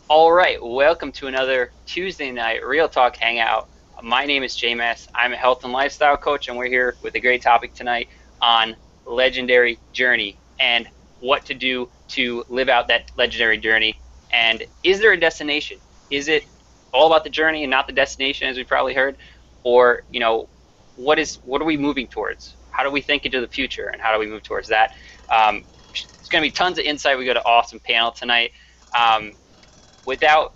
All right, welcome to another Tuesday night Real Talk Hangout. My name is JMS. I'm a health and lifestyle coach, and we're here with a great topic tonight on legendary journey and what to do to live out that legendary journey. And is there a destination? Is it all about the journey and not the destination, as we probably heard? Or, what are we moving towards? How do we think into the future, and how do we move towards that? It's going to be tons of insight. We got an awesome panel tonight. Um, without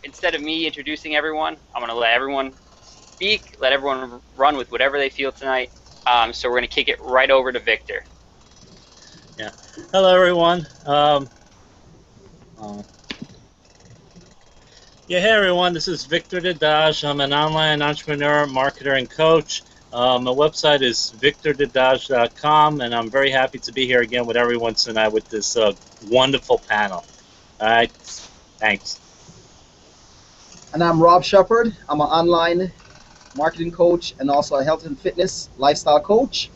Instead of me introducing everyone, I'm going to let everyone speak, let everyone run with whatever they feel tonight. So we're going to kick it right over to Victor. Yeah. Hello, everyone. Hey, everyone. This is Victor Dadaj. I'm an online entrepreneur, marketer, and coach. My website is victordadaj.com, and I'm very happy to be here again with everyone tonight with this wonderful panel. All right. Thanks. And I'm Rob Shepard. I'm an online marketing coach and also a health and fitness lifestyle coach,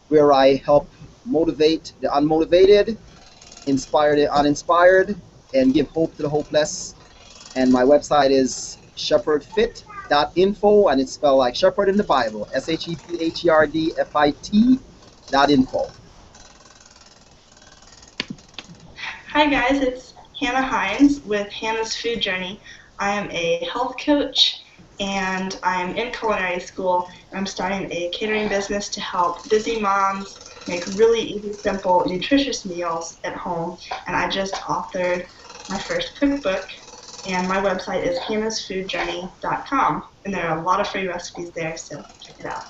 where I help motivate the unmotivated, inspire the uninspired, and give hope to the hopeless. And my website is shepherdfit.info, and it's spelled like shepherd in the Bible, SHEPHERDFIT.info. Hi guys, it's Hannah Hines with Hannah's Food Journey. I am a health coach and I'm in culinary school, and I'm starting a catering business to help busy moms make really easy, simple, nutritious meals at home. And I just authored my first cookbook, and my website is hannahsfoodjourney.com, and there are a lot of free recipes there, so check it out.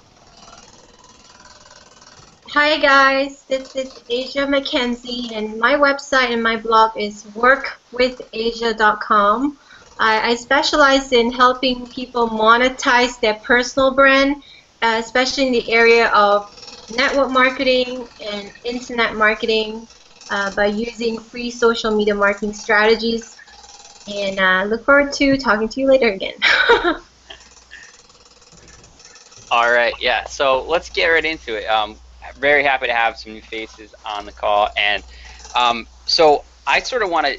Hi guys, this is Asia McKenzie, and my website and my blog is workwithasia.com. I specialize in helping people monetize their personal brand, especially in the area of network marketing and internet marketing by using free social media marketing strategies. And look forward to talking to you later again. All right, yeah, so let's get right into it. Very happy to have some new faces on the call. And so I sort of want to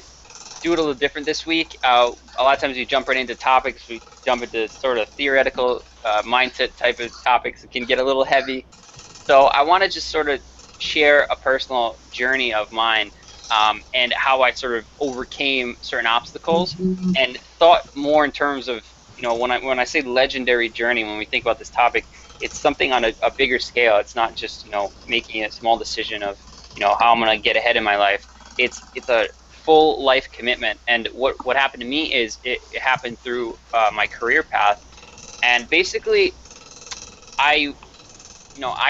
do it a little different this week. A lot of times we jump right into topics. We jump into sort of theoretical mindset type of topics. It can get a little heavy. So I want to just sort of share a personal journey of mine and how I sort of overcame certain obstacles and thought more in terms of, when I say legendary journey, when we think about this topic, it's something on a bigger scale. It's not just, making a small decision of, how I'm going to get ahead in my life. It's a full life commitment. And what happened to me is it happened through my career path. And basically, I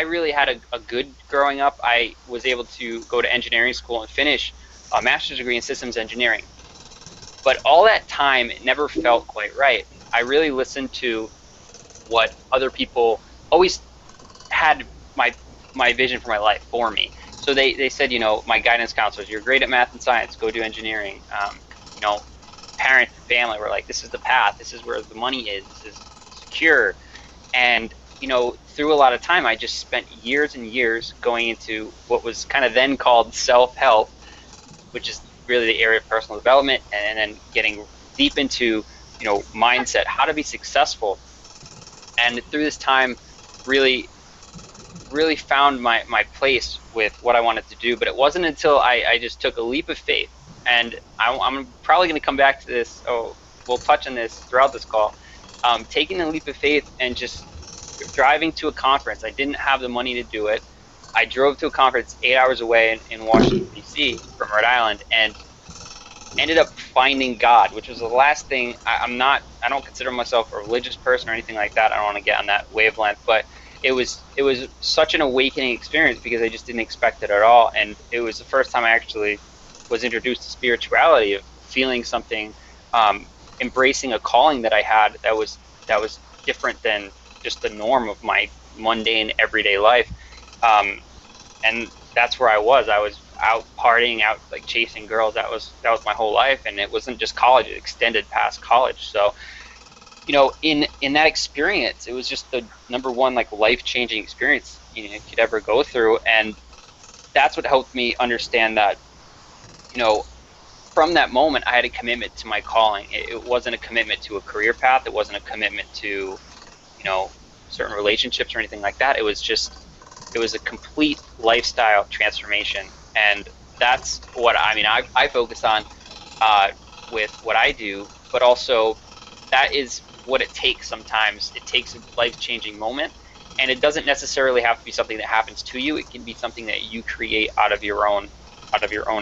really had a good growing up. I was able to go to engineering school and finish a master's degree in systems engineering. But all that time, it never felt quite right. I really listened to what other people always had my vision for my life for me. So they said, my guidance counselors, you're great at math and science, go do engineering. Parents and family were like, this is the path, this is where the money is, this is secure. And through a lot of time, I just spent years and years going into what was kind of then called self-help, which is really the area of personal development, and then getting deep into mindset, how to be successful. And through this time, really found my place with what I wanted to do. But it wasn't until I just took a leap of faith, and I'm probably going to come back to this. We'll touch on this throughout this call. Taking a leap of faith and just driving to a conference. I didn't have the money to do it. I drove to a conference 8 hours away in Washington, D.C. from Rhode Island, and ended up finding God, which was the last thing. I don't consider myself a religious person or anything like that. I don't want to get on that wavelength, but it was such an awakening experience because I just didn't expect it at all. And it was the first time I actually was introduced to spirituality, of feeling something, embracing a calling that I had that was different than just the norm of my mundane everyday life. And that's where I was out partying, out like chasing girls. That was my whole life. And it wasn't just college, it extended past college. So in that experience, it was just the number one like life-changing experience you could ever go through. And that's what helped me understand that from that moment, I had a commitment to my calling. It wasn't a commitment to a career path. It wasn't a commitment to, you know, certain relationships or anything like that. It was a complete lifestyle transformation. And that's what, I mean, I focus on with what I do, but also that is what it takes sometimes. It takes a life-changing moment, and it doesn't necessarily have to be something that happens to you. It can be something that you create out of your own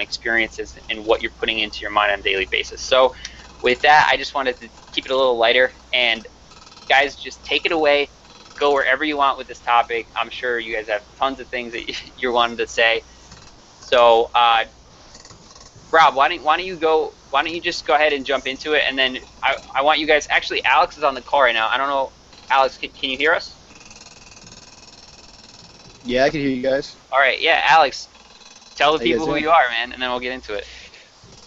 experiences and what you're putting into your mind on a daily basis. So with that, I just wanted to keep it a little lighter, and guys, just take it away. Go wherever you want with this topic. I'm sure you guys have tons of things that you're wanting to say. So Rob, why don't you just go ahead and jump into it, and then I want you guys, actually Alex is on the call right now. I don't know, Alex, can you hear us? Yeah, I can hear you guys. All right, yeah, Alex, tell the How you people guys who doing? you are, man, and then we'll get into it.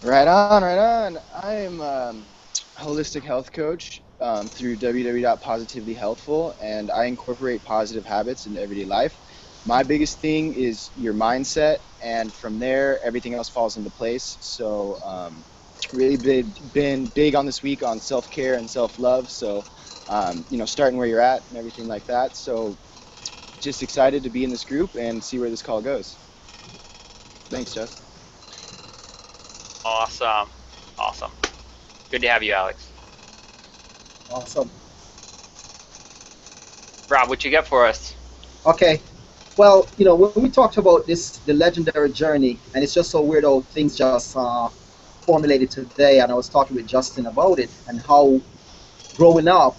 Right on, right on. I am a holistic health coach through www.positivelyhealthful, and I incorporate positive habits into everyday life. My biggest thing is your mindset, and from there, everything else falls into place. So really been big on this week on self-care and self-love. So, you know, starting where you're at and everything like that. So just excited to be in this group and see where this call goes. Thanks, Jess. Awesome. Good to have you, Alex. Awesome. Rob, what you got for us? Okay. Well, you know, when we talked about the legendary journey, and it's just so weird how things just formulated today, and I was talking with Justin about it, and how growing up,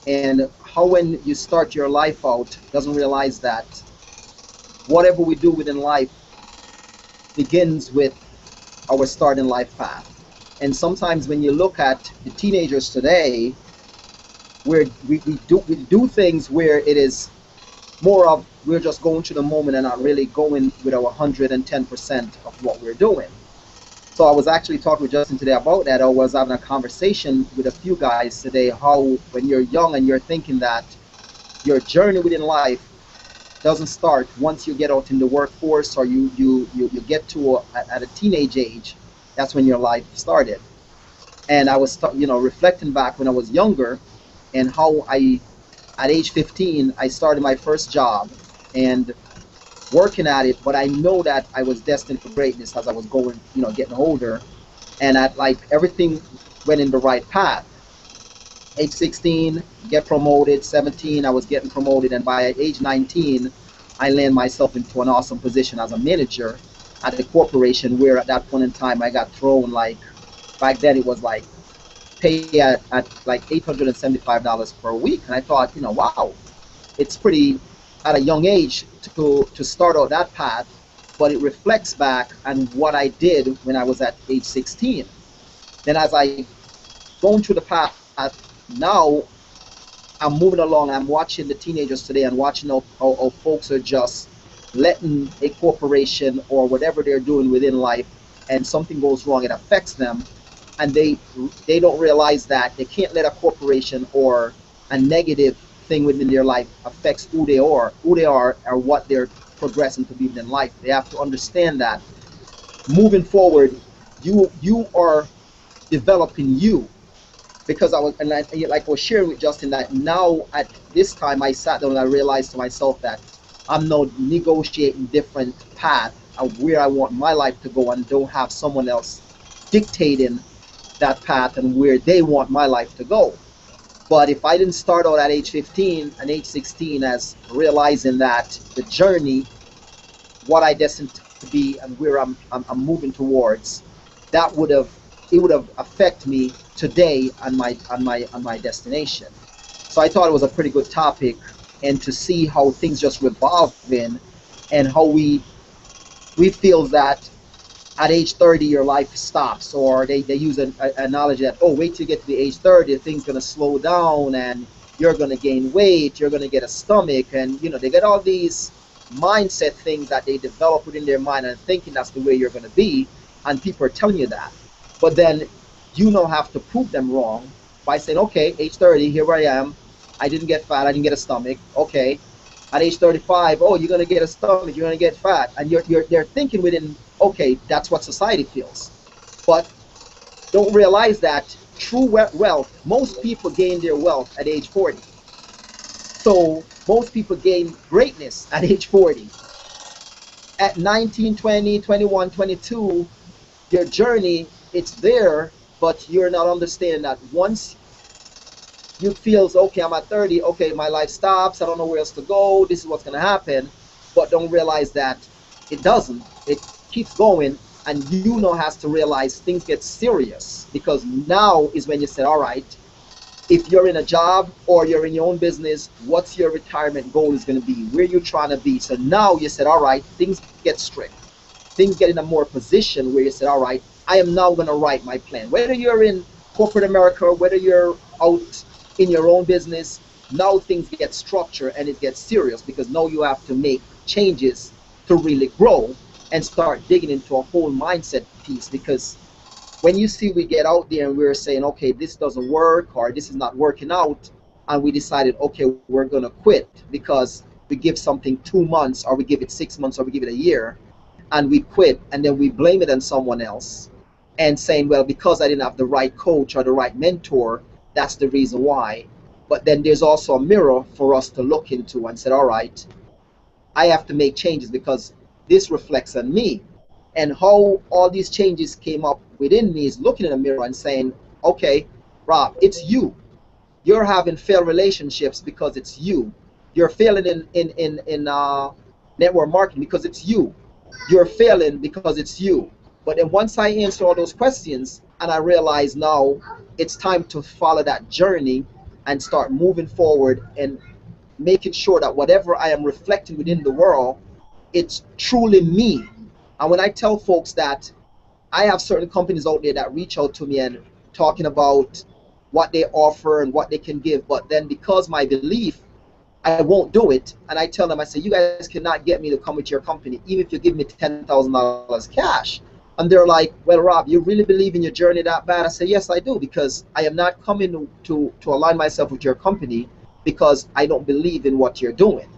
and how when you start your life out, doesn't realize that whatever we do within life begins with our starting life path. And sometimes when you look at the teenagers today, where we do things where it is more of we're just going through the moment and not really going with our 110% of what we're doing. So I was actually talking with Justin today about that. I was having a conversation with a few guys today how when you're young and you're thinking that your journey within life doesn't start once you get out in the workforce or you get to at a teenage age, that's when your life started. And I was reflecting back when I was younger and how at age 15 I started my first job and working at it, but I know that I was destined for greatness as I was going, getting older, and everything went in the right path. Age 16, get promoted. 17, I was getting promoted, and by age 19, I landed myself into an awesome position as a manager at a corporation where at that point in time I got thrown back then it was pay at like $875 per week, and I thought, wow, it's pretty at a young age to start out that path, but it reflects back on what I did when I was at age 16. Then as I going through the path, now I'm moving along, I'm watching the teenagers today and watching how folks are just letting a corporation or whatever they're doing within life, and something goes wrong, it affects them, and they don't realize that they can't let a corporation or a negative thing within their life affects who they are or what they're progressing to be in life. They have to understand that moving forward, you are developing you. Because I was sharing with Justin that now at this time I sat down and I realized to myself that I'm now negotiating different path of where I want my life to go, and don't have someone else dictating that path and where they want my life to go. But if I didn't start out at age 15 and age 16 as realizing that the journey, what I destined to be and where I'm moving towards, it would have affected me today on my destination. So I thought it was a pretty good topic, and to see how things just revolve in, and how we feel that at age 30 your life stops, or they use an analogy that, oh, wait till you get to the age 30, things going to slow down and you're going to gain weight, you're going to get a stomach, and they get all these mindset things that they develop within their mind and thinking that's the way you're going to be, and people are telling you that. But then you now have to prove them wrong by saying, okay, age 30, here I am, I didn't get fat, I didn't get a stomach, okay. At age 35, oh, you're going to get a stomach, you're going to get fat, and they're thinking within, okay, that's what society feels. But don't realize that true wealth, most people gain their wealth at age 40. So most people gain greatness at age 40. At 19, 20, 21, 22, your journey, it's there, but you're not understanding that once you feel, okay, I'm at 30, okay, my life stops, I don't know where else to go, this is what's going to happen, but don't realize that it doesn't. It keeps going, and you know has to realize things get serious, because now is when you say, all right, if you're in a job or you're in your own business, what's your retirement goal is going to be? Where you're trying to be? So now you said, all right, things get strict. Things get in a more position where you said, all right, I am now going to write my plan. Whether you're in corporate America, whether you're out in your own business, now things get structured and it gets serious, because now you have to make changes to really grow and start digging into a whole mindset piece. Because when you see we get out there and we're saying, okay, this doesn't work, or this is not working out, and we decided, okay, we're going to quit because we give something 2 months, or we give it 6 months, or we give it a year, and we quit, and then we blame it on someone else and saying, well, because I didn't have the right coach or the right mentor, that's the reason why. But then there's also a mirror for us to look into and say, all right, I have to make changes because this reflects on me. And how all these changes came up within me is looking in the mirror and saying, okay, Rob, it's you. You're having failed relationships because it's you. You're failing in network marketing because it's you. You're failing because it's you. But then once I answer all those questions and I realize now it's time to follow that journey and start moving forward and making sure that whatever I am reflecting within the world, it's truly me. And when I tell folks that I have certain companies out there that reach out to me and talking about what they offer and what they can give, but then because my belief, I won't do it. And I tell them, I say, you guys cannot get me to come with your company, even if you give me $10,000 cash. And they're like, well, Rob, you really believe in your journey that bad? I say, yes, I do, because I am not coming to align myself with your company because I don't believe in what you're doing.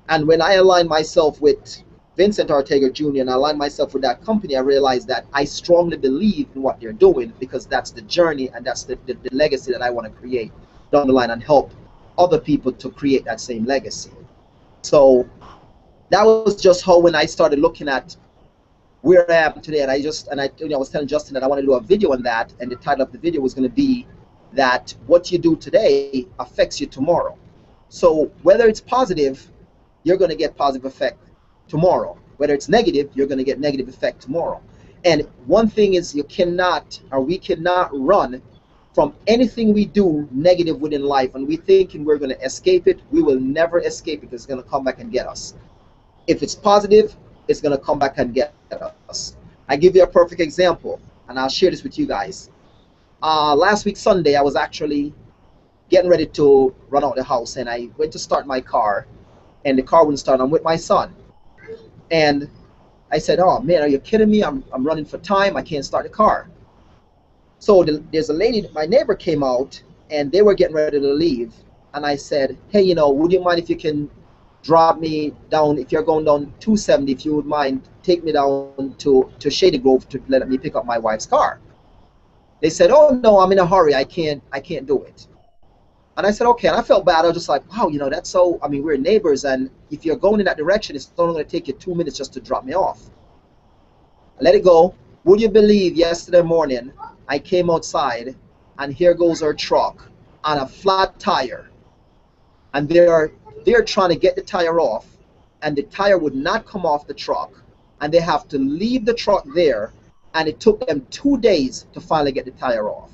And when I align myself with Vincent Ortega Jr. and I align myself with that company, I realize that I strongly believe in what they're doing, because that's the journey and that's the legacy that I want to create down the line and help other people to create that same legacy. So that was just how, when I started looking at where I am today, and I was telling Justin that I want to do a video on that, and the title of the video was going to be that what you do today affects you tomorrow. So whether it's positive, you're going to get positive effect tomorrow. Whether it's negative, you're going to get negative effect tomorrow. And one thing is, we cannot run from anything we do negative within life, and we thinking we're going to escape it. We will never escape it. It's going to come back and get us. If it's positive, it's going to come back and get us. I give you a perfect example, and I'll share this with you guys. Last week Sunday, I was actually getting ready to run out the house, and I went to start my car, and the car wouldn't start. I'm with my son, and I said, oh man, are you kidding me? I'm running for time. I can't start the car. So there's a lady, my neighbor came out, and they were getting ready to leave, and I said, hey, you know, would you mind if you can drop me down, if you're going down 270, if you would mind, take me down to Shady Grove to let me pick up my wife's car. They said, oh no, I'm in a hurry, I can't do it. And I said, okay, and I felt bad. I was just like, wow, you know, that's so, I mean, we're neighbors, and if you're going in that direction, it's only going to take you 2 minutes just to drop me off. I let it go. Would you believe yesterday morning, I came outside, and here goes her truck on a flat tire, and they're trying to get the tire off, and the tire would not come off the truck, and they have to leave the truck there, and it took them 2 days to finally get the tire off.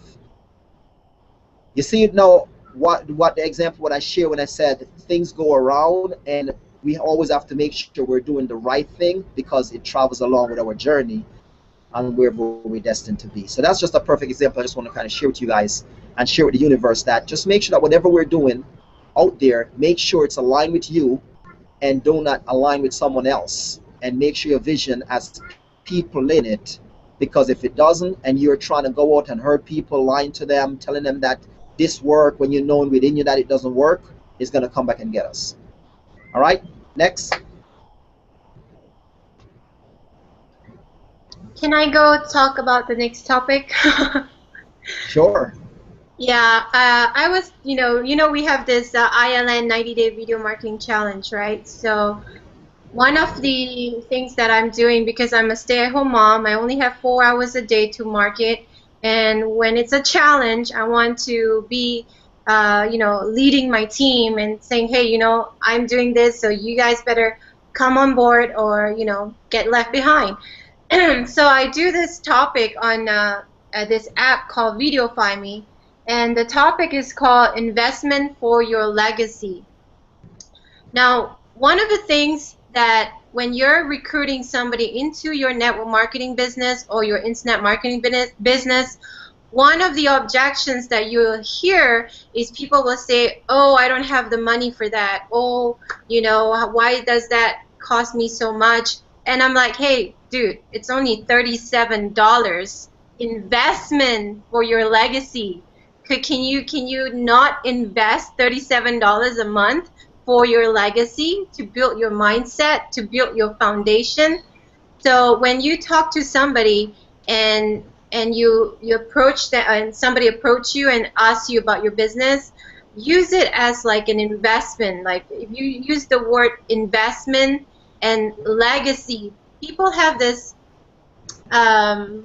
You see now what the example what I share when I said things go around, and we always have to make sure we're doing the right thing, because it travels along with our journey and where we're destined to be. So that's just a perfect example. I just want to kind of share with you guys and share with the universe that just make sure that whatever we're doing out there, make sure it's aligned with you and do not align with someone else, and make sure your vision has people in it, because if it doesn't, and you're trying to go out and hurt people, lying to them, telling them that this work when you know within you that it doesn't work, it's going to come back and get us. All right, next. Can I go talk about the next topic? Sure. Yeah, I was, we have this ILN 90-day video marketing challenge, right? So one of the things that I'm doing, because I'm a stay-at-home mom, I only have 4 hours a day to market, and when it's a challenge, I want to be, leading my team and saying, hey, I'm doing this, so you guys better come on board or, get left behind. So I do this topic on this app called Videofy Me, and the topic is called Investment for Your Legacy. Now, one of the things that when you're recruiting somebody into your network marketing business or your internet marketing business, one of the objections that you'll hear is people will say, oh, I don't have the money for that. Oh, why does that cost me so much? And I'm like, hey, dude, it's only $37 investment for your legacy. Can you not invest $37 a month for your legacy, to build your mindset, to build your foundation? So when you talk to somebody and you approach that, and somebody approach you and asks you about your business, use it as like an investment. Like if you use the word investment and legacy, people have this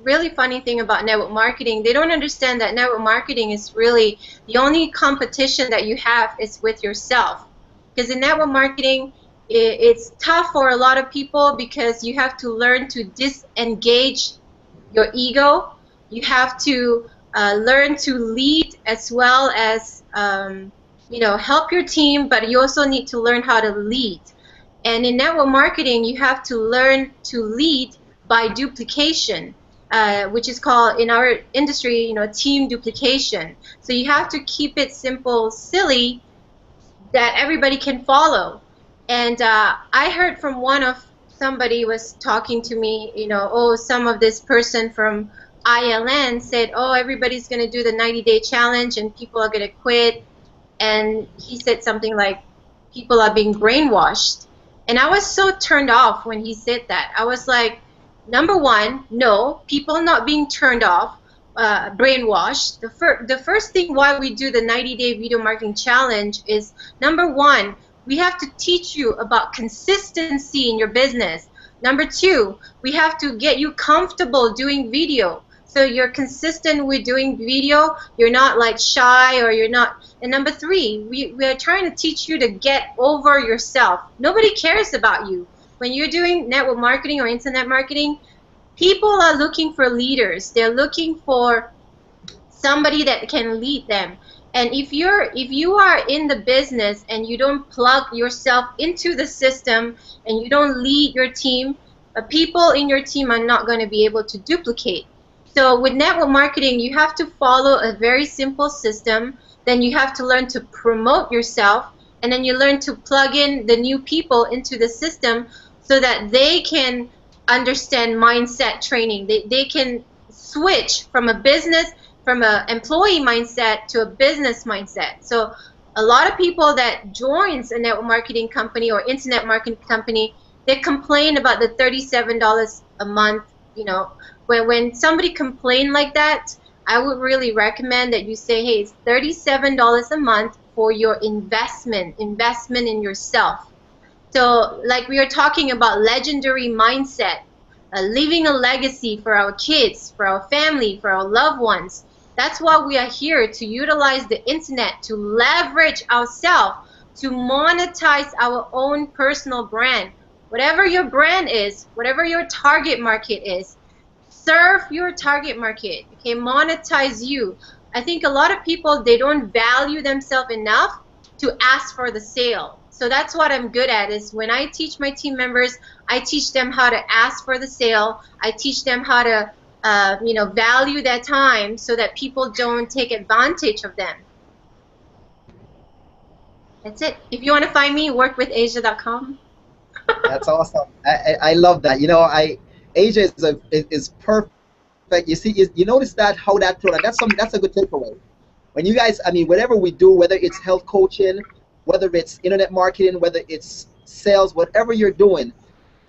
really funny thing about network marketing. They don't understand that network marketing is really the only competition that you have is with yourself. Because in network marketing, it's tough for a lot of people because you have to learn to disengage your ego. You have to learn to lead as well as help your team, but you also need to learn how to lead. And in network marketing, you have to learn to lead by duplication, which is called in our industry, team duplication. So you have to keep it simple, silly, that everybody can follow. And I heard from somebody was talking to me, oh, some of this person from ILN said, oh, everybody's going to do the 90-day challenge and people are going to quit. And he said something like, people are being brainwashed. And I was so turned off when he said that. I was like, number one, no, people are not being turned off, brainwashed. The first thing why we do the 90-day video marketing challenge is, number one, we have to teach you about consistency in your business. Number two, we have to get you comfortable doing video. So you're consistent with doing video, you're not like shy, or you're not. And number three, we are trying to teach you to get over yourself. Nobody cares about you. When you're doing network marketing or internet marketing, people are looking for leaders. They're looking for somebody that can lead them. And if you are in the business and you don't plug yourself into the system and you don't lead your team, people in your team are not going to be able to duplicate. So with network marketing, you have to follow a very simple system. Then you have to learn to promote yourself, and then you learn to plug in the new people into the system so that they can understand mindset training. They can switch from an employee mindset to a business mindset. So a lot of people that joins a network marketing company or internet marketing company, they complain about the $37 a month. When somebody complains like that, I would really recommend that you say, hey, it's $37 a month for your investment in yourself. So like we are talking about legendary mindset, leaving a legacy for our kids, for our family, for our loved ones. That's why we are here, to utilize the internet, to leverage ourselves, to monetize our own personal brand. Whatever your brand is, whatever your target market is, serve your target market. Okay, monetize you. I think a lot of people, they don't value themselves enough to ask for the sale. So that's what I'm good at, is when I teach my team members, I teach them how to ask for the sale. I teach them how to value their time so that people don't take advantage of them. That's it. If you want to find me, workwithasia.com. That's awesome. I love that. Asia is perfect. You see, you notice that, how that product. That's a good takeaway. When you guys, whatever we do, whether it's health coaching, whether it's internet marketing, whether it's sales, whatever you're doing,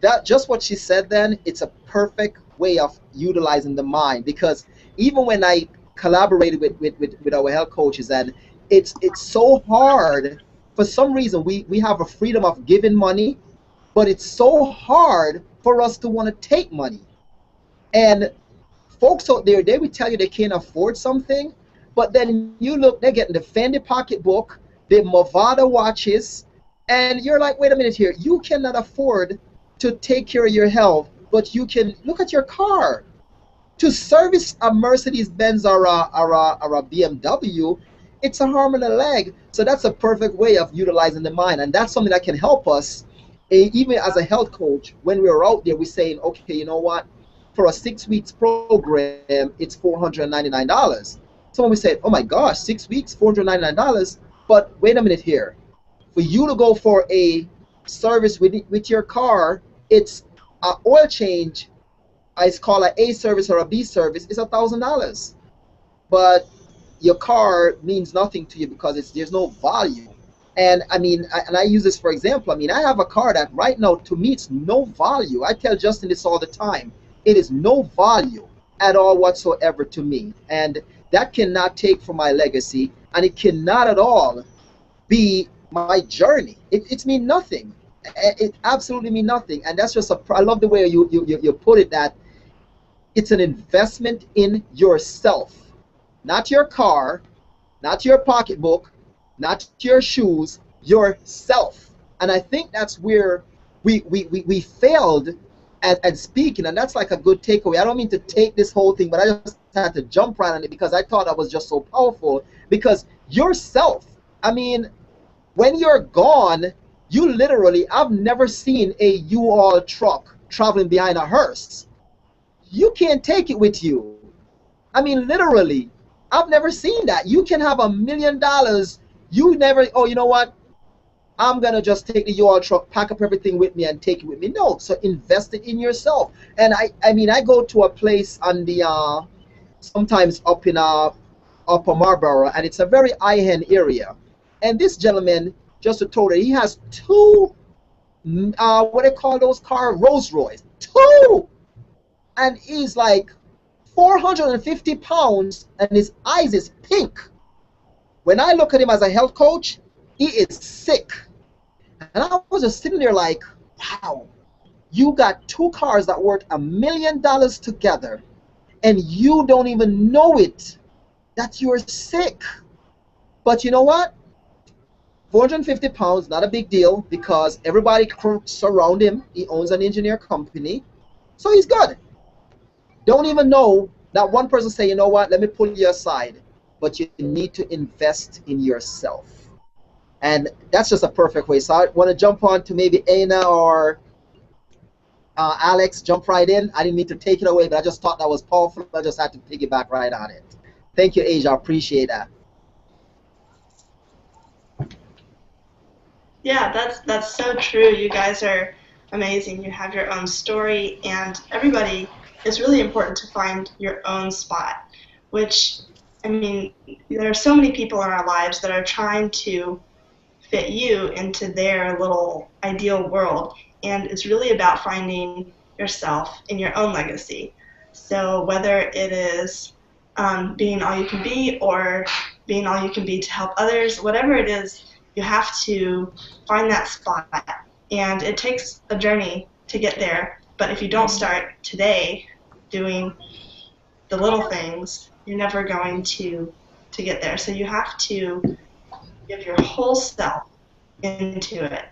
that just what she said then, it's a perfect way of utilizing the mind. Because even when I collaborated with our health coaches, and it's so hard. For some reason, we have a freedom of giving money, but it's so hard for us to want to take money. And folks out there, they will tell you they can't afford something, but then you look, they're getting the Fendi pocketbook, the Movada watches, and you're like, wait a minute here, you cannot afford to take care of your health, but you can look at your car. To service a Mercedes-Benz or a BMW, it's a arm and a leg. So that's a perfect way of utilizing the mind, and that's something that can help us, even as a health coach. When we're out there, we're saying, okay, you know what? For a 6 weeks program, it's $499. So when we say, oh my gosh, 6 weeks, $499, but wait a minute here. For you to go for a service with your car, it's an oil change. It's called an A service or a B service. It's $1,000, but your car means nothing to you because there's no value. And I mean, I use this for example. I mean, I have a car that right now to me it's no value. I tell Justin this all the time. It is no value at all whatsoever to me, and that cannot take from my legacy, and it cannot at all be my journey. It's mean nothing. It absolutely mean nothing, and that's just I love the way you put it, that it's an investment in yourself, not your car, not your pocketbook, not your shoes, yourself. And I think that's where we failed at speaking, and that's like a good takeaway. I don't mean to take this whole thing, but I just had to jump right on it because I thought that was just so powerful. Because yourself, I mean, when you're gone, you literally, I've never seen a U-Haul truck traveling behind a hearse. You can't take it with you. I mean, literally, I've never seen that. You can have $1 million. You never, oh, you know what? I'm going to just take the U-Haul truck, pack up everything with me, and take it with me. No, so invest it in yourself. And I mean, I go to a place on the, sometimes up in Upper Marlboro, and it's a very high-end area. And this gentleman, just told her, he has two, what they call those cars? Rolls Royce. Two! And he's like 450 pounds, and his eyes is pink. When I look at him as a health coach, he is sick. And I was just sitting there like, wow, you got two cars that worth $1 million together, and you don't even know it, that you're sick. But you know what? 450 pounds, not a big deal, because everybody surround him. He owns an engineer company, so he's good. Don't even know that one person say, you know what, let me pull you aside. But you need to invest in yourself. And that's just a perfect way. So I want to jump on to maybe Aina or Alex, jump right in. I didn't mean to take it away, but I just thought that was powerful. I just had to piggyback right on it. Thank you, Asia. I appreciate that. Yeah, that's so true. You guys are amazing. You have your own story, and everybody, it's really important to find your own spot, which, I mean, there are so many people in our lives that are trying to fit you into their little ideal world, and it's really about finding yourself in your own legacy. So whether it is being all you can be or being all you can be to help others, whatever it is, you have to find that spot, and it takes a journey to get there. But if you don't start today doing the little things, you're never going to get there. So you have to give your whole self into it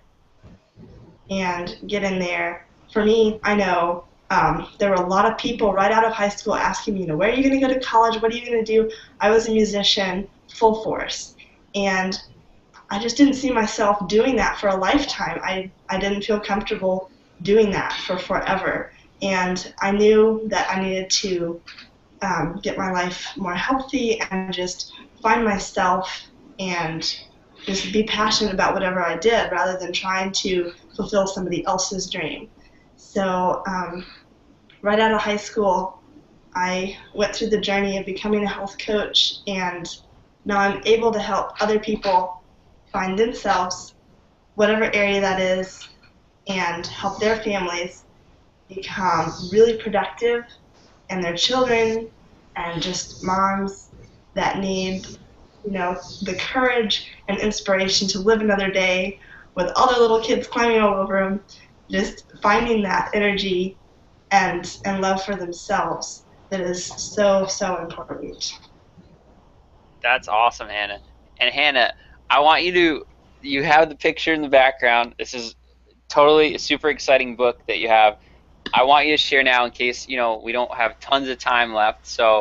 and get in there. For me, I know there were a lot of people right out of high school asking me, where are you going to go to college? What are you going to do? I was a musician full force, and I just didn't see myself doing that for a lifetime. I didn't feel comfortable doing that for forever, and I knew that I needed to get my life more healthy and just find myself and just be passionate about whatever I did rather than trying to fulfill somebody else's dream. So right out of high school, I went through the journey of becoming a health coach, and now I'm able to help other people find themselves, whatever area that is, and help their families become really productive, and their children, and just moms that need, the courage and inspiration to live another day with other little kids climbing all over them, just finding that energy and love for themselves that is so, so important. That's awesome, Hannah. And Hannah, I want you have the picture in the background. This is totally a super exciting book that you have. I want you to share now in case, we don't have tons of time left. So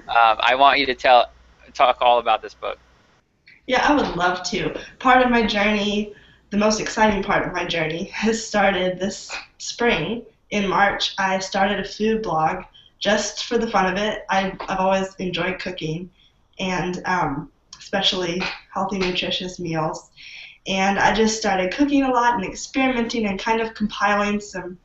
I want you to talk all about this book. Yeah, I would love to. Part of my journey, the most exciting part of my journey, has started this spring. In March, I started a food blog just for the fun of it. I've always enjoyed cooking, and especially healthy, nutritious meals. And I just started cooking a lot and experimenting and kind of compiling some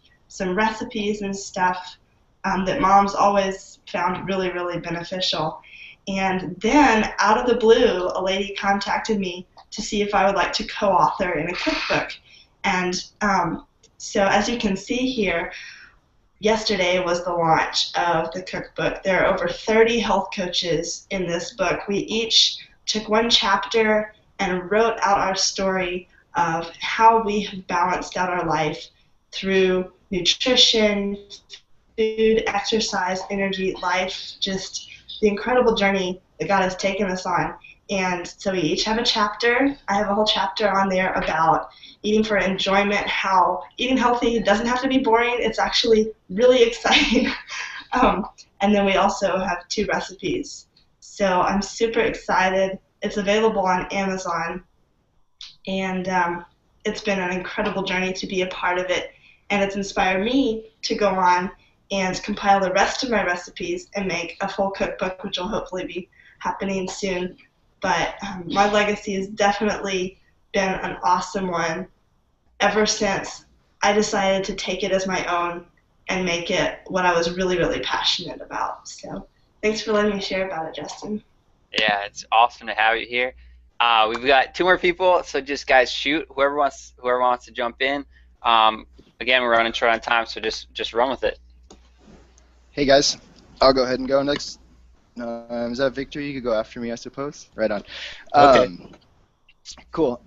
recipes and stuff that moms always found really, really beneficial. And then, out of the blue, a lady contacted me to see if I would like to co-author in a cookbook. And so, as you can see here, yesterday was the launch of the cookbook. There are over 30 health coaches in this book. We each took one chapter and wrote out our story of how we have balanced out our life through nutrition, food, exercise, energy, life, just the incredible journey that God has taken us on. And so we each have a chapter. I have a whole chapter on there about eating for enjoyment, how eating healthy doesn't have to be boring. It's actually really exciting. And then we also have 2 recipes. So I'm super excited. It's available on Amazon. And it's been an incredible journey to be a part of it. And it's inspired me to go on and compile the rest of my recipes and make a full cookbook, which will hopefully be happening soon. But my legacy has definitely been an awesome one ever since I decided to take it as my own and make it what I was really, really passionate about. So thanks for letting me share about it, Justin. Yeah, it's awesome to have you here. We've got 2 more people, so just guys shoot. Whoever wants to jump in. Again, we're running short on time, so just run with it. Hey guys, I'll go ahead and go next. Is that Victor? You could go after me, I suppose. Right on. Okay. Cool.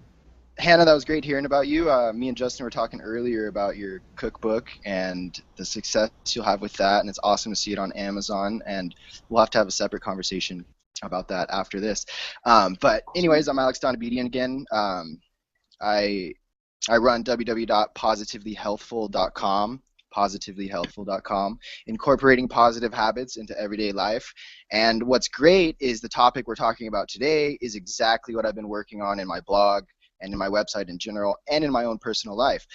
Hannah, that was great hearing about you. Me and Justin were talking earlier about your cookbook and the success you'll have with that, and it's awesome to see it on Amazon, and we'll have to have a separate conversation about that after this. But anyways, I'm Alex Donabedian again. I run www.positivelyhealthful.com, positivelyhealthful.com, incorporating positive habits into everyday life. And what's great is the topic we're talking about today is exactly what I've been working on in my blog and in my website in general and in my own personal life.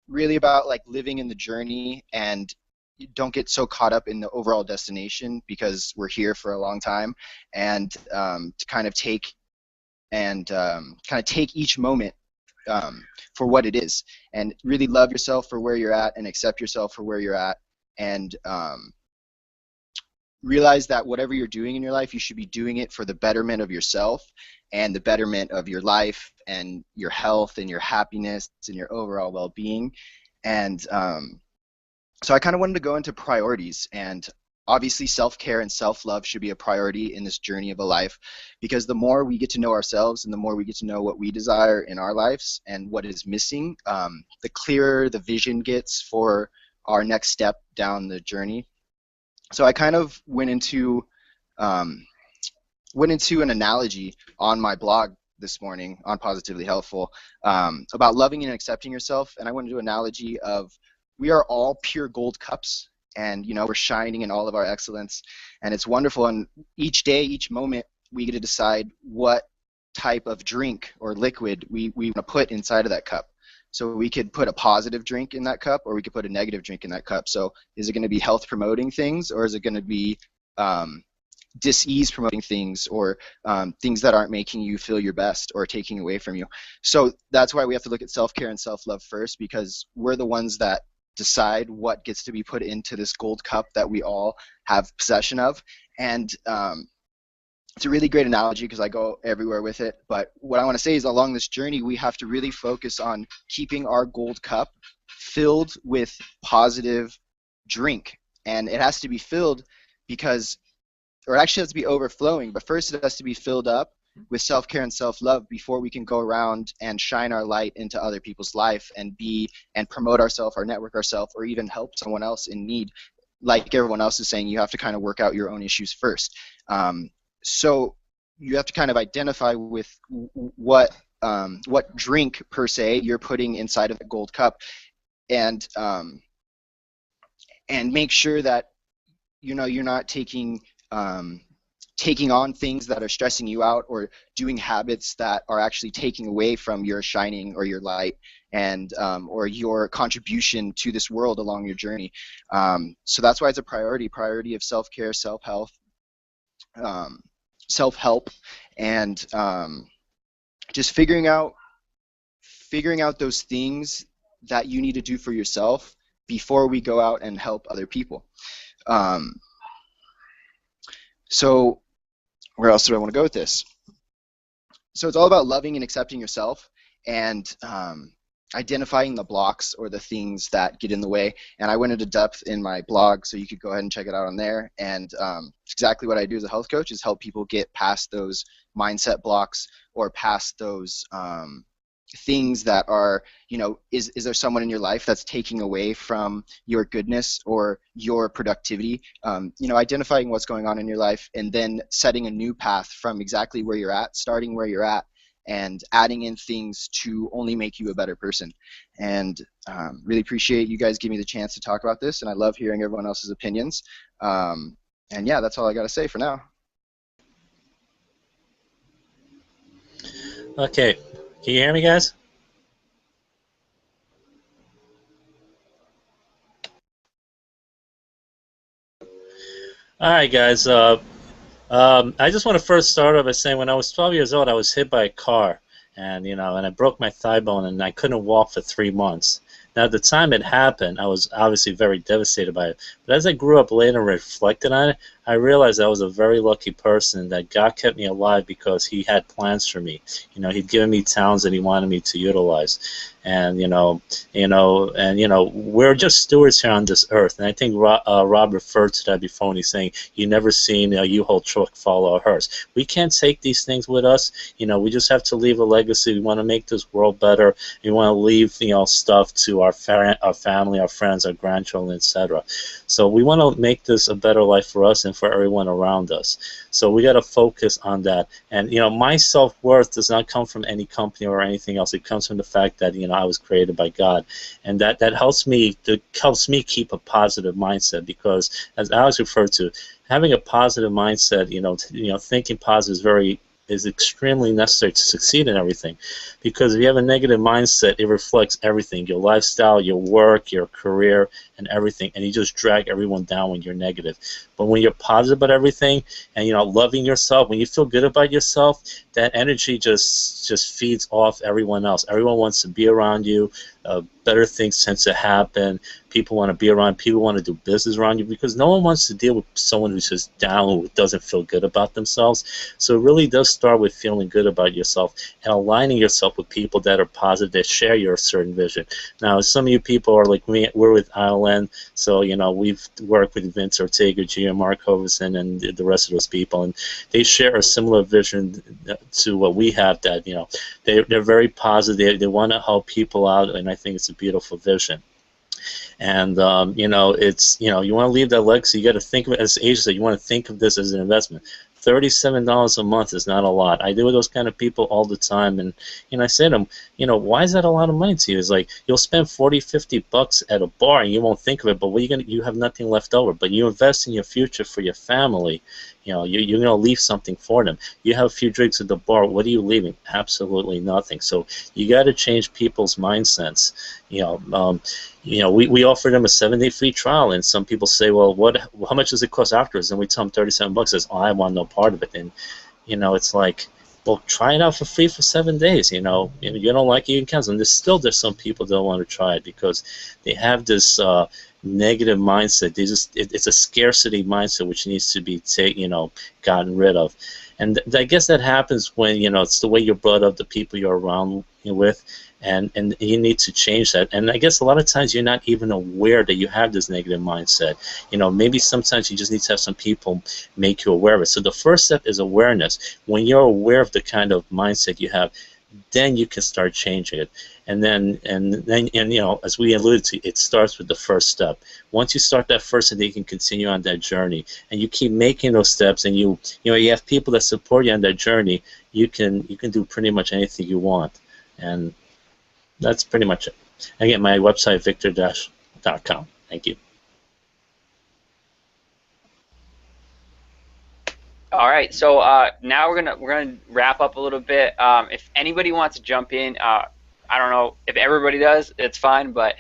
Really about like living in the journey, and don't get so caught up in the overall destination because we're here for a long time, and to kind of take each moment for what it is, and really love yourself for where you're at and accept yourself for where you're at, and realize that whatever you're doing in your life, you should be doing it for the betterment of yourself and the betterment of your life and your health and your happiness and your overall well-being. And so I kind of wanted to go into priorities, and obviously self-care and self-love should be a priority in this journey of a life, because the more we get to know ourselves and the more we get to know what we desire in our lives and what is missing, the clearer the vision gets for our next step down the journey. So I kind of went into an analogy on my blog this morning on Positively Healthful about loving and accepting yourself, and I went into an analogy of we are all pure gold cups, and we're shining in all of our excellence, and it's wonderful, and each day, each moment, we get to decide what type of drink or liquid we want to put inside of that cup. So we could put a positive drink in that cup, or we could put a negative drink in that cup. So is it going to be health promoting things, or is it going to be dis-ease promoting things, or things that aren't making you feel your best or taking away from you? So that's why we have to look at self-care and self-love first, because we're the ones that decide what gets to be put into this gold cup that we all have possession of. And it's a really great analogy because I go everywhere with it. But what I want to say is along this journey, we have to really focus on keeping our gold cup filled with positive drink. And it has to be filled because or it actually has to be overflowing, but first it has to be filled up with self-care and self-love before we can go around and shine our light into other people's life and promote ourselves, or network ourselves, or even help someone else in need. Like everyone else is saying, you have to kind of work out your own issues first. So you have to kind of identify with what drink per se you're putting inside of the gold cup, and make sure that you're not taking on things that are stressing you out, or doing habits that are actually taking away from your shining or your light, and or your contribution to this world along your journey. So that's why it's a priority of self-care, self-help, and just figuring out those things that you need to do for yourself before we go out and help other people. So where else do I want to go with this? So it's all about loving and accepting yourself, and identifying the blocks or the things that get in the way. And I went into depth in my blog, so you could go ahead and check it out on there. And exactly what I do as a health coach is help people get past those mindset blocks, or past those things that are, is there someone in your life that's taking away from your goodness or your productivity? Identifying what's going on in your life, and then setting a new path from exactly where you're at, starting where you're at, and adding in things to only make you a better person. And really appreciate you guys giving me the chance to talk about this, and I love hearing everyone else's opinions. And yeah, that's all I got to say for now. Okay, can you hear me, guys? All right, guys. I just want to first start off by saying, when I was 12 years old, I was hit by a car, and and I broke my thigh bone, and I couldn't walk for 3 months. Now, at the time it happened, I was obviously very devastated by it. But as I grew up later and reflected on it, I realized I was a very lucky person, that God kept me alive because He had plans for me. He'd given me talents that He wanted me to utilize. And we're just stewards here on this earth. And I think Rob referred to that before when he's saying, "You never seen a U-Haul truck follow a hearse." We can't take these things with us. We just have to leave a legacy. We want to make this world better. We want to leave stuff to our family, our friends, our grandchildren, etc. So we want to make this a better life for us and for everyone around us. So we got to focus on that. And my self-worth does not come from any company or anything else. It comes from the fact that I was created by God, and that helps me keep a positive mindset, because as Alex referred to, having a positive mindset, thinking positive is extremely necessary to succeed in everything. Because if you have a negative mindset, it reflects everything: your lifestyle, your work, your career, and everything, and you just drag everyone down when you're negative. But when you're positive about everything, and loving yourself, when you feel good about yourself, that energy just feeds off everyone else. Everyone wants to be around you. Better things tend to happen. People want to be around. People want to do business around you, because no one wants to deal with someone who's just down, who doesn't feel good about themselves. So it really does start with feeling good about yourself and aligning yourself with people that are positive, that share your certain vision. Now, some of you people are like me. We're with ILN, so we've worked with Vince Ortega, Gio Mark Hovison, and the rest of those people, and they share a similar vision to what we have. That they're very positive. They want to help people out, and I think it's a beautiful vision. And it's you want to leave that legacy. You got to think of it as agents. You want to think of this as an investment. $37 a month is not a lot. I deal with those kind of people all the time, and I say to them, why is that a lot of money to you? It's like, you'll spend $40-50 at a bar and you won't think of it, but you have nothing left over. But you invest in your future for your family. You're going to leave something for them. You have a few drinks at the bar. What are you leaving? Absolutely nothing. So you got to change people's mindsets. We offer them a 7-day free trial, and some people say, well, how much does it cost afterwards? And we tell them $37. Says, oh, I want no part of it. And it's like, well, try it out for free for 7 days. You don't like it, you can cancel. And there's some people that don't want to try it because they have this negative mindset. It's a scarcity mindset which needs to be gotten rid of. And I guess that happens when it's the way you're brought up, the people you're around, working with, and you need to change that. And I guess a lot of times you're not even aware that you have this negative mindset. Maybe sometimes you just need to have some people make you aware of it. So the first step is awareness. When you're aware of the kind of mindset you have, then you can start changing it. And then as we alluded to, it starts with the first step. Once you start that first step, you can continue on that journey, and you keep making those steps, and you have people that support you on that journey. You can do pretty much anything you want, and that's pretty much it. Again, my website, victor-.com. Thank you. All right, so now we're gonna wrap up a little bit. If anybody wants to jump in, I don't know if everybody does, it's fine. But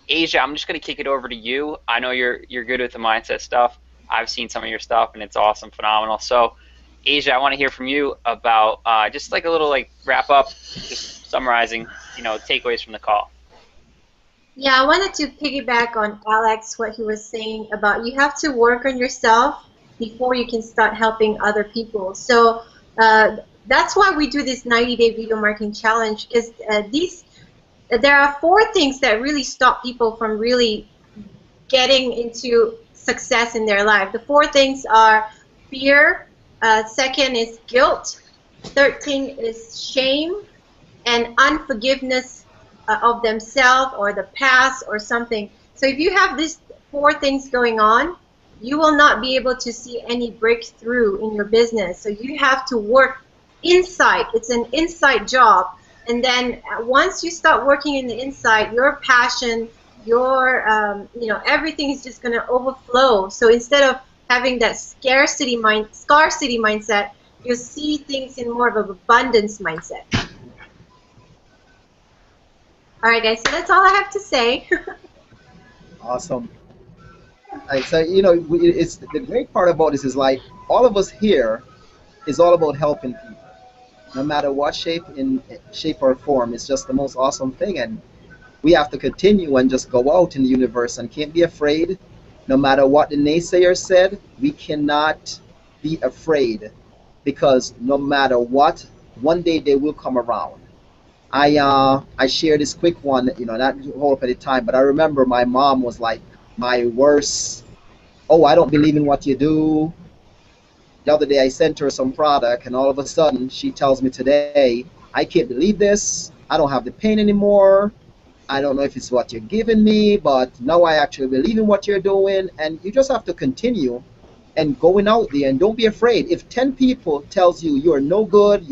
Asia, I'm just gonna kick it over to you. I know you're good with the mindset stuff. I've seen some of your stuff, and it's awesome, phenomenal. So, Asia, I want to hear from you about just like a little wrap up, just summarizing, takeaways from the call. Yeah, I wanted to piggyback on Alex, what he was saying about you have to work on yourself before you can start helping other people. So that's why we do this 90-day video marketing challenge, because there are 4 things that really stop people from really getting into success in their life. The 4 things are fear, second is guilt, third thing is shame, and unforgiveness of themselves or the past or something. So if you have these 4 things going on, you will not be able to see any breakthrough in your business. So you have to work inside. It's an inside job. And then once you start working in the inside, your passion, your everything is just going to overflow. So instead of having that scarcity mindset, you'll see things in more of an abundance mindset. All right, guys. So that's all I have to say. Awesome. So it's the great part about this is all of us here is all about helping people, no matter what shape or form. It's just the most awesome thing, and we have to continue and just go out in the universe and can't be afraid. No matter what the naysayer said, we cannot be afraid, because no matter what, one day they will come around. I share this quick one, not to hold up at the time, but I remember my mom was like my worst. Oh, I don't believe in what you do. The other day I sent her some product, and all of a sudden she tells me today, I can't believe this. I don't have the pain anymore. I don't know if it's what you're giving me, but now I actually believe in what you're doing. And you just have to continue and going out there, and don't be afraid. If 10 people tells you you're no good,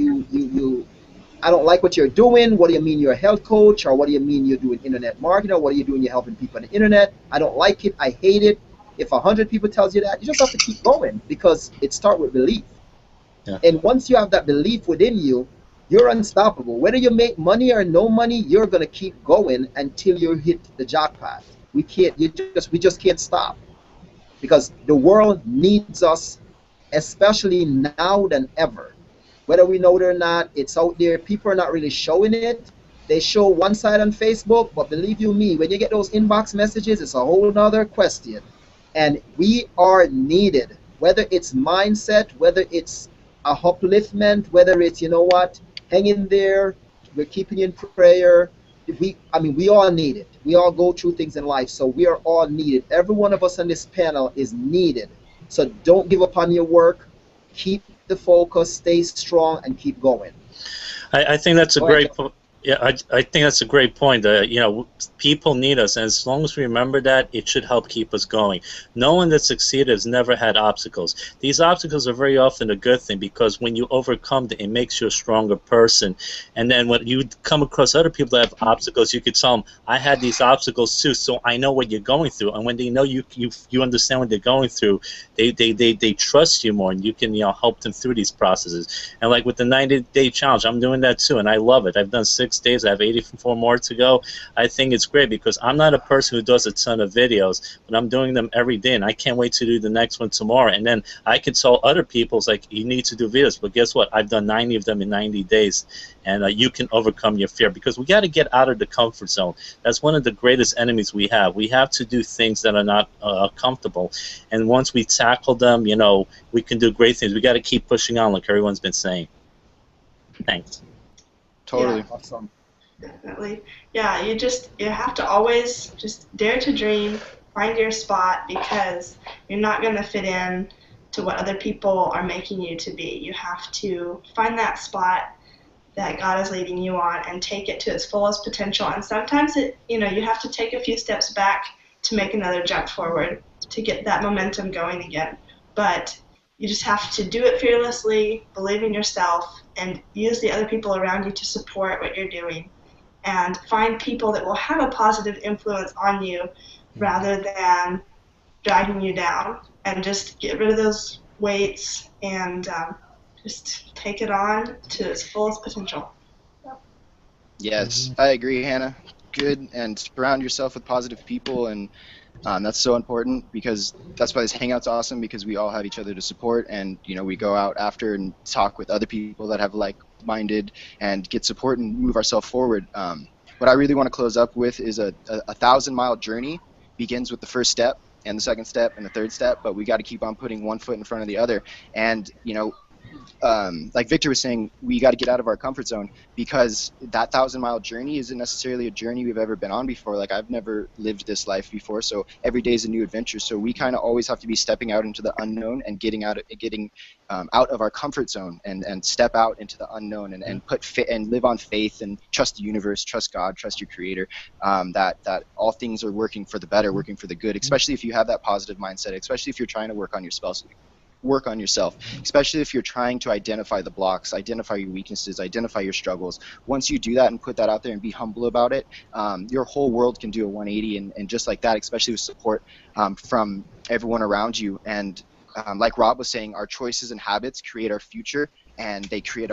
I don't like what you're doing. What do you mean you're a health coach? Or what do you mean you're doing internet marketing? Or what are you doing? You're helping people on the internet. I don't like it. I hate it. If 100 people tells you that, you just have to keep going, because it starts with belief. Yeah. And once you have that belief within you, you're unstoppable. Whether you make money or no money, you're gonna keep going until you hit the jackpot. We just can't stop, because the world needs us, especially now than ever. Whether we know it or not, it's out there. People are not really showing it. They show one side on Facebook, but believe you me, when you get those inbox messages, it's a whole nother question. And we are needed, whether it's mindset, whether it's a upliftment, whether it's, hang in there, we're keeping you in prayer. We all need it. We all go through things in life, so we are all needed. Every one of us on this panel is needed. So don't give up on your work. Keep the focus, stay strong, and keep going. I think that's a great point. Yeah, I think that's a great point. People need us, and as long as we remember that, it should help keep us going. No one that succeeded has never had obstacles. These obstacles are very often a good thing, because when you overcome them, it makes you a stronger person. And then when you come across other people that have obstacles, you could tell them, I had these obstacles too, so I know what you're going through. And when they know you understand what they're going through, they trust you more, and you can help them through these processes. And like with the 90-day challenge, I'm doing that too, and I love it. I've done 6 days. I have 84 more to go. I think it's great, because I'm not a person who does a ton of videos, but I'm doing them every day, and I can't wait to do the next one tomorrow. And then I can tell other people, it's like, you need to do videos, but guess what? I've done 90 of them in 90 days, and you can overcome your fear, because we got to get out of the comfort zone. That's one of the greatest enemies we have. We have to do things that are not comfortable, and once we tackle them, we can do great things. We got to keep pushing on, like everyone's been saying. Thanks. Totally. Yeah. Awesome. Definitely. Yeah, you have to always just dare to dream, find your spot, because you're not going to fit in to what other people are making you to be. You have to find that spot that God is leading you on and take it to its fullest potential. And sometimes you have to take a few steps back to make another jump forward to get that momentum going again. But you just have to do it fearlessly, believe in yourself, and use the other people around you to support what you're doing. And find people that will have a positive influence on you rather than dragging you down. And just get rid of those weights and just take it on to its fullest potential. Yes, I agree, Hannah. Good, and surround yourself with positive people, and that's so important, because that's why this Hangout's awesome, because we all have each other to support, and we go out after and talk with other people that have like-minded and get support and move ourselves forward. What I really want to close up with is a 1,000-mile journey begins with the first step and the second step and the third step, but we got to keep on putting one foot in front of the other. And like Victor was saying, we got to get out of our comfort zone, because that 1,000-mile journey isn't necessarily a journey we've ever been on before. Like, I've never lived this life before, so every day is a new adventure. So we kind of always have to be stepping out into the unknown and getting out of our comfort zone and step out into the unknown and live on faith and trust the universe, trust God, trust your Creator. That all things are working for the better, working for the good. Especially if you have that positive mindset. Especially if you're trying to work on yourself, especially if you're trying to identify the blocks, identify your weaknesses, identify your struggles. Once you do that and put that out there and be humble about it, your whole world can do a 180, and just like that, especially with support from everyone around you. And like Rob was saying, our choices and habits create our future, and they create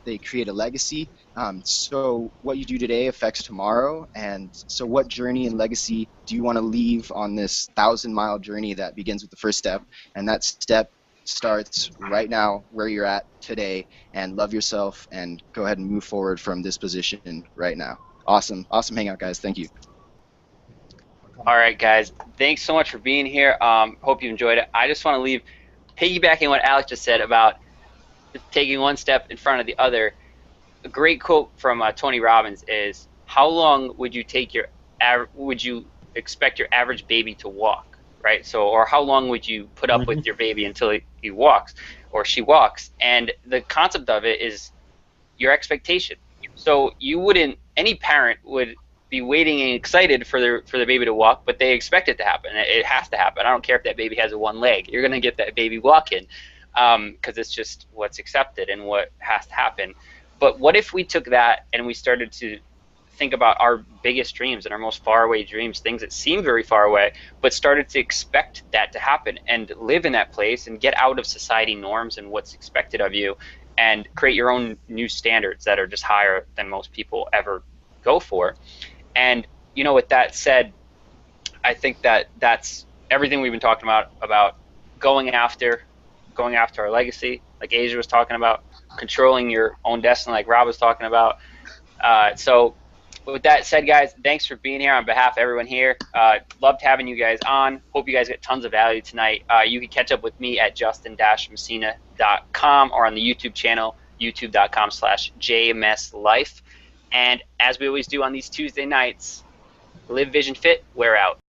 they create a legacy. So what you do today affects tomorrow. And so what journey and legacy do you want to leave on this 1,000-mile journey that begins with the first step? And that step starts right now, where you're at today, and love yourself and go ahead and move forward from this position right now. Awesome Hangout, guys. Thank you. All right, guys. Thanks so much for being here. Hope you enjoyed it. I just want to leave, piggybacking what Alex just said about taking one step in front of the other. A great quote from Tony Robbins is, "How long would you expect your average baby to walk?" Right? So, or how long would you put up with your baby until he walks or she walks? And the concept of it is your expectation. So any parent would be waiting and excited for the baby to walk, but they expect it to happen. It has to happen. I don't care if that baby has one leg. You're going to get that baby walking, because it's just what's accepted and what has to happen. But what if we took that and we started to think about our biggest dreams and our most faraway dreams, things that seem very far away, but started to expect that to happen and live in that place and get out of society norms and what's expected of you, and create your own new standards that are just higher than most people ever go for. And with that said, I think that's everything we've been talking about going after our legacy, like Asia was talking about, controlling your own destiny, like Rob was talking about. So with that said, guys, thanks for being here on behalf of everyone here. Loved having you guys on. Hope you guys get tons of value tonight. You can catch up with me at justin-messina.com or on the YouTube channel, youtube.com/jmslife. And as we always do on these Tuesday nights, live Vision Fit, wear out.